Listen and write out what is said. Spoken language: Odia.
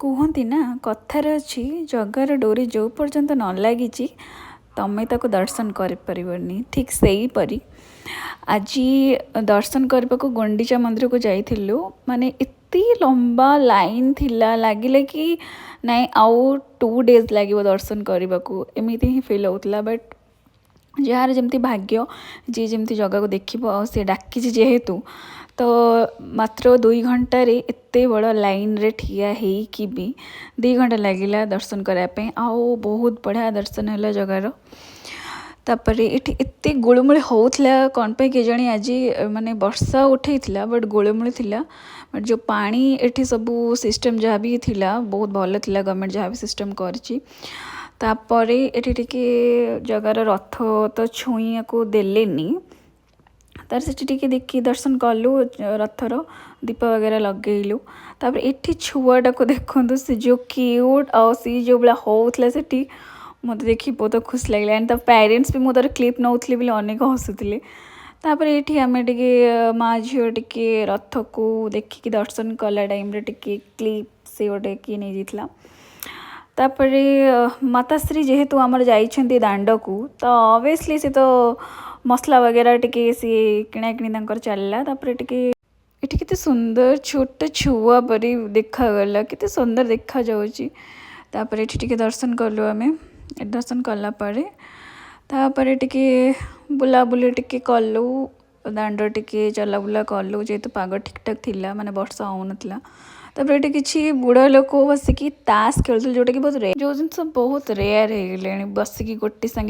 କୁହନ୍ତି ନା କଥାରେ ଅଛି ଜଗାର ଡୋରି ଯେଉଁ ପର୍ଯ୍ୟନ୍ତ ନ ଲାଗିଛି ତମେ ତାକୁ ଦର୍ଶନ କରିପାରିବନି। ଠିକ୍ ସେହିପରି ଆଜି ଦର୍ଶନ କରିବାକୁ ଗୁଣ୍ଡିଚା ମନ୍ଦିରକୁ ଯାଇଥିଲୁ। ମାନେ ଏତେ ଲମ୍ବା ଲାଇନ୍ ଥିଲା, ଲାଗିଲା କି ନାଇଁ ଆଉ 2 days ଲାଗିବ ଦର୍ଶନ କରିବାକୁ, ଏମିତି ହିଁ ଫିଲ୍ ହେଉଥିଲା। ବଟ୍ ଯାହାର ଯେମିତି ଭାଗ୍ୟ, ଯିଏ ଯେମିତି ଜଗାକୁ ଦେଖିବ ଆଉ ସେ ଡାକିଛି ଯେହେତୁ, ତ ମାତ୍ର 2 ଘଣ୍ଟାରେ ଏତେ ବଡ଼ ଲାଇନ୍ରେ ଠିଆ ହେଇକି ବି 2 ଘଣ୍ଟା ଲାଗିଲା ଦର୍ଶନ କରିବା ପାଇଁ। ଆଉ ବହୁତ ବଢ଼ିଆ ଦର୍ଶନ ହେଲା ଜଗାର। ତାପରେ ଏଠି ଏତେ ଗୁଳୁମୁଳି ହେଉଥିଲା କ'ଣ ପାଇଁ କେଜାଣି, ଆଜି ମାନେ ବର୍ଷା ଉଠେଇଥିଲା ବଟ୍ ଗୁଳୁମୁଳି ଥିଲା। ବଟ୍ ଯେଉଁ ପାଣି ଏଠି ସବୁ ସିଷ୍ଟମ୍ ଯାହା ବି ଥିଲା ବହୁତ ଭଲ ଥିଲା, ଗଭର୍ଣ୍ଣମେଣ୍ଟ ଯାହା ବି ସିଷ୍ଟମ୍ କରିଛି। ତାପରେ ଏଠି ଟିକେ ଜଗାର ରଥ ତ ଛୁଇଁବାକୁ ଦେଲେନି, ତାର ସେଠି ଟିକେ ଦେଖି ଦର୍ଶନ କଲୁ, ରଥର ଦୀପ ବଗେରା ଲଗେଇଲୁ। ତାପରେ ଏଠି ଛୁଆଟାକୁ ଦେଖନ୍ତୁ, ସେ ଯେଉଁ କ୍ୟୁଟ୍ ଆଉ ସେ ଯେଉଁ ଭଳିଆ ହେଉଥିଲା ସେଠି, ମୋତେ ଦେଖି ବହୁତ ଖୁସି ଲାଗିଲା। ଆଣ୍ଡ ତା ପ୍ୟାରେଣ୍ଟସ୍ ବି ମୁଁ ତାର କ୍ଲିପ୍ ନେଉଥିଲି ବୋଲି ଅନେକ ହସୁଥିଲେ। ତାପରେ ଏଠି ଆମେ ଟିକେ ମାଆ ଝିଅ ଟିକେ ରଥକୁ ଦେଖିକି ଦର୍ଶନ କଲା ଟାଇମ୍ରେ ଟିକେ କ୍ଲିପ୍ ସେ ଗୋଟେ କିଏ ନେଇଯାଇଥିଲା। ତାପରେ ମାତାଶ୍ରୀ ଯେହେତୁ ଆମର ଯାଇଛନ୍ତି ଦାଣ୍ଡକୁ, ତ ଅବଭିୟସ୍ଲି ସେ ତ ମସଲା ବଗେରା ଟିକେ ସିଏ କିଣାକିଣି ତାଙ୍କର ଚାଲିଲା। ତାପରେ ଟିକେ ଏଠି କେତେ ସୁନ୍ଦର ଛୋଟ ଛୁଆ ପରି ଦେଖାଗଲା, କେତେ ସୁନ୍ଦର ଦେଖାଯାଉଛି। ତାପରେ ଏଠି ଟିକେ ଦର୍ଶନ କଲୁ ଆମେ। ଦର୍ଶନ କଲା ପରେ ତାପରେ ଟିକେ ବୁଲାବୁଲି ଟିକେ କଲୁ, ଦାଣ୍ଡ ଟିକେ ଚଲାବୁଲା କଲୁ, ଯେହେତୁ ପାଗ ଠିକ୍ଠାକ୍ ଥିଲା, ମାନେ ବର୍ଷା ହେଉନଥିଲା। ତାପରେ ଏଠି କିଛି ବୁଢ଼ା ଲୋକ ବସିକି ତାସ୍ ଖେଳୁଥିଲେ, ଯେଉଁଟାକି ବହୁତ ଯେଉଁ ଜିନିଷ ବହୁତ ରେୟାର୍ ହେଇଗଲାଣି, ବସିକି ଗୋଟେ ସାଙ୍ଗେ